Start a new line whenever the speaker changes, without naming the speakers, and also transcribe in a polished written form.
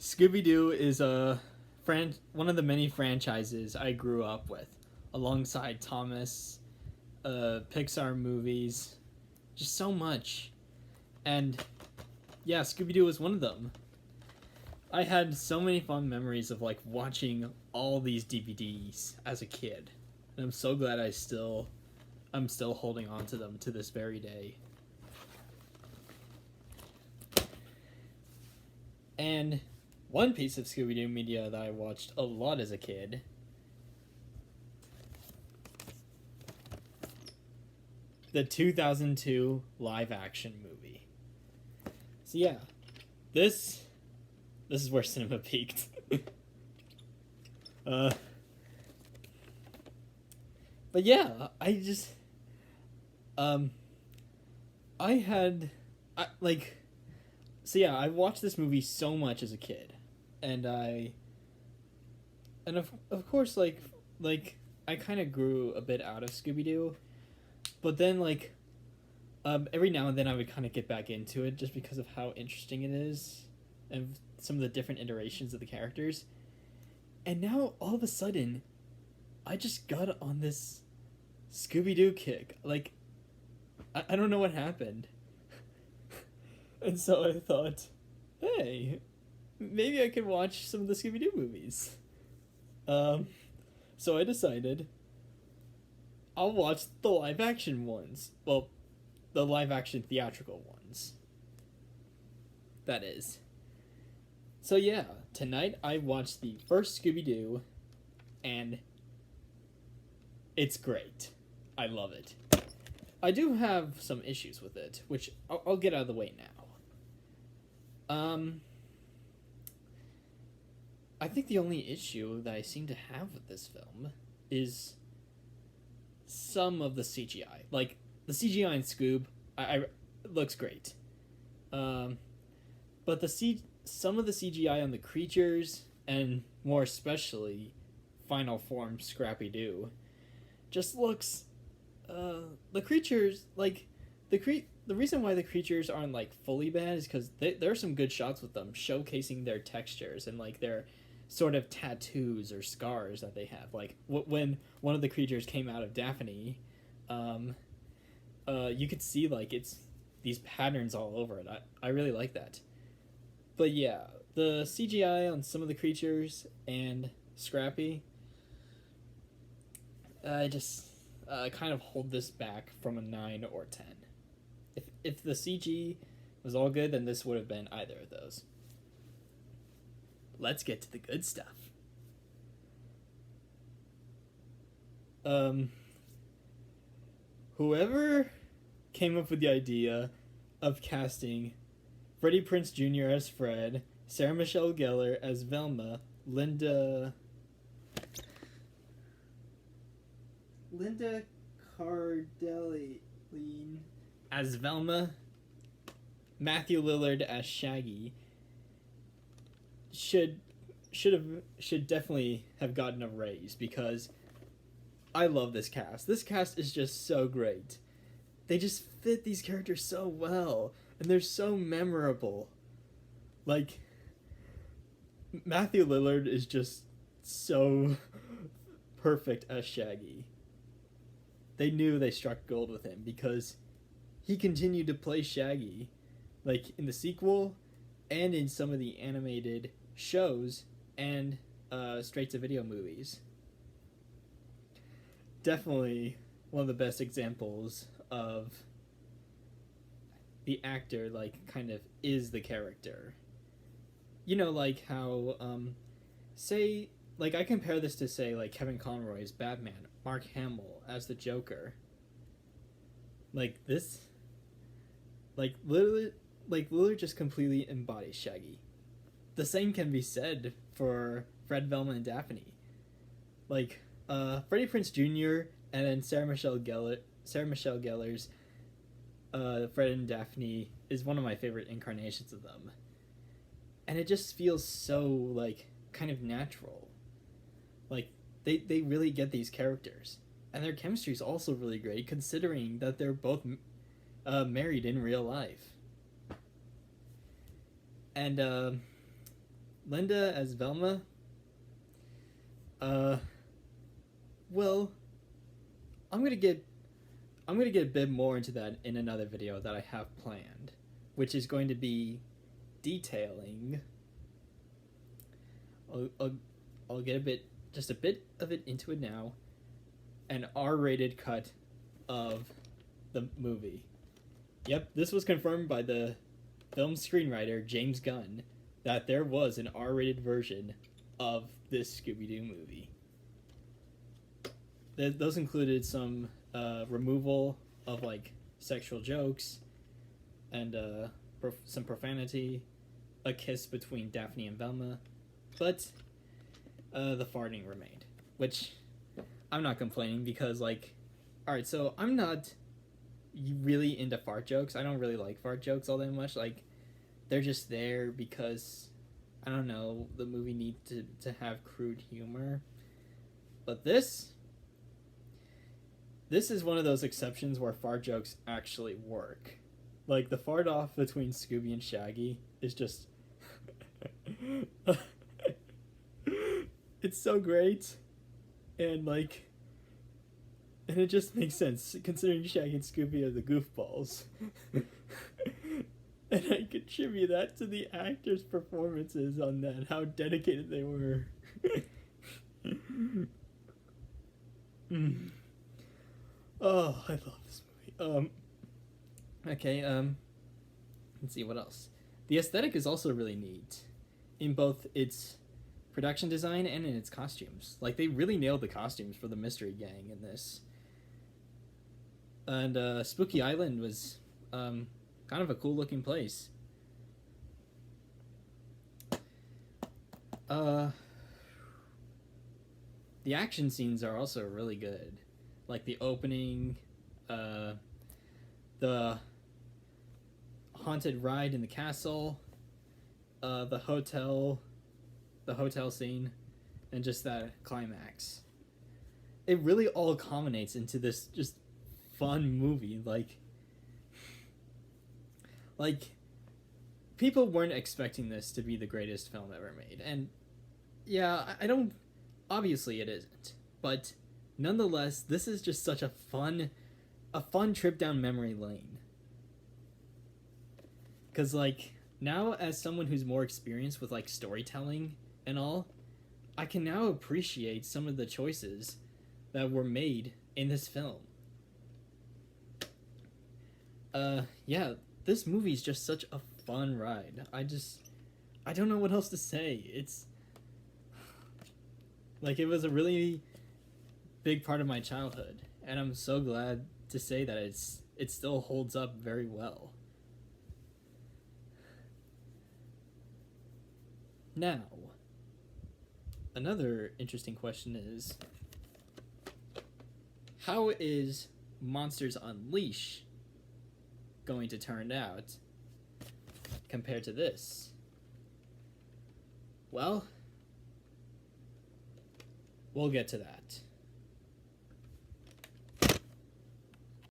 Scooby-Doo is one of the many franchises I grew up with, alongside Thomas, Pixar movies, just so much. And yeah, Scooby-Doo was one of them. I had so many fun memories of like watching all these DVDs as a kid. And I'm so glad I'm still holding on to them to this very day. And one piece of Scooby-Doo media that I watched a lot as a kid the 2002 live action movie. So yeah, this is where cinema peaked. But yeah, I had like so yeah, I watched this movie so much as a kid, and of course like I kind of grew a bit out of Scooby Doo, but then every now and then I would kind of get back into it just because of how interesting it is, and some of the different iterations of the characters, and now all of a sudden, I just got on this Scooby Doo kick. Like, I don't know what happened. And so I thought, hey, maybe I could watch some of the Scooby-Doo movies. So I decided I'll watch the live-action ones. Well, the live-action theatrical ones. That is. So yeah, tonight I watched the first Scooby-Doo, and it's great. I love it. I do have some issues with it, which I'll get out of the way now. I think the only issue that I seem to have with this film is some of the CGI. Like, the CGI in Scoob, it looks great. But some of the CGI on the creatures, and more especially Final Form Scrappy-Doo, just looks... the creatures, like, the reason why the creatures aren't like fully bad is because there are some good shots with them showcasing their textures and like their sort of tattoos or scars that they have. Like when one of the creatures came out of Daphne, you could see like it's these patterns all over it. I really like that. But yeah, the CGI on some of the creatures and Scrappy, I just kind of hold this back from a 9 or 10. If the CG was all good, then this would have been either of those. Let's get to the good stuff. Whoever came up with the idea of casting Freddie Prinze Jr. as Fred, Sarah Michelle Gellar as Velma, Linda Cardellini as Velma, Matthew Lillard as Shaggy should definitely have gotten a raise, because I love this cast. This cast is just so great. They just fit these characters so well, and they're so memorable. Like, Matthew Lillard is just so perfect as Shaggy. They knew they struck gold with him because he continued to play Shaggy, like in the sequel and in some of the animated shows and straight-to-video movies. Definitely one of the best examples of the actor, like, kind of is the character. You know, like how, say, like, I compare this to, say, like, Kevin Conroy's Batman, Mark Hamill as the Joker. Like, this... Like, literally, Lillard just completely embodies Shaggy. The same can be said for Fred, Velma, and Daphne. Like, Freddie Prinze Jr. and then Sarah Michelle Gellar's Fred and Daphne is one of my favorite incarnations of them. And it just feels so, like, kind of natural. Like, they really get these characters. And their chemistry is also really great, considering that they're both married in real life. And Linda as Velma. Well, I'm gonna get a bit more into that in another video that I have planned, which is going to be detailing. I'll get just a bit of it into it now. An R-rated cut of the movie. Yep, this was confirmed by the film screenwriter James Gunn that there was an R-rated version of this Scooby-Doo movie. Those included some removal of like sexual jokes and some profanity, a kiss between Daphne and Velma, but the farting remained, which I'm not complaining because, like, alright, so I'm not really into fart jokes. I don't really like fart jokes all that much. Like, they're just there because, I don't know, the movie needs to have crude humor. But this is one of those exceptions where fart jokes actually work. Like, the fart off between Scooby and Shaggy is just... it's so great. And, like... And it just makes sense, considering Shaggy and Scooby are the goofballs. And I contribute that to the actors' performances on that, how dedicated they were. Oh, I love this movie. Okay, let's see, what else? The aesthetic is also really neat, in both its production design and in its costumes. Like, they really nailed the costumes for the Mystery Gang in this. And, Spooky Island was, kind of a cool looking place. The action scenes are also really good. Like the opening, the haunted ride in the castle, the hotel scene, and just that climax. It really all culminates into this just fun movie. Like people weren't expecting this to be the greatest film ever made, and yeah, I don't. Obviously, it isn't, but nonetheless, this is just such a fun trip down memory lane. Cause like now, as someone who's more experienced with like storytelling and all, I can now appreciate some of the choices that were made in this film. Yeah, this movie's just such a fun ride. I don't know what else to say. It's like it was a really big part of my childhood, and I'm so glad to say that it still holds up very well. Now, another interesting question is, how is Monsters Unleash going to turn out compared to this? Well, we'll get to that.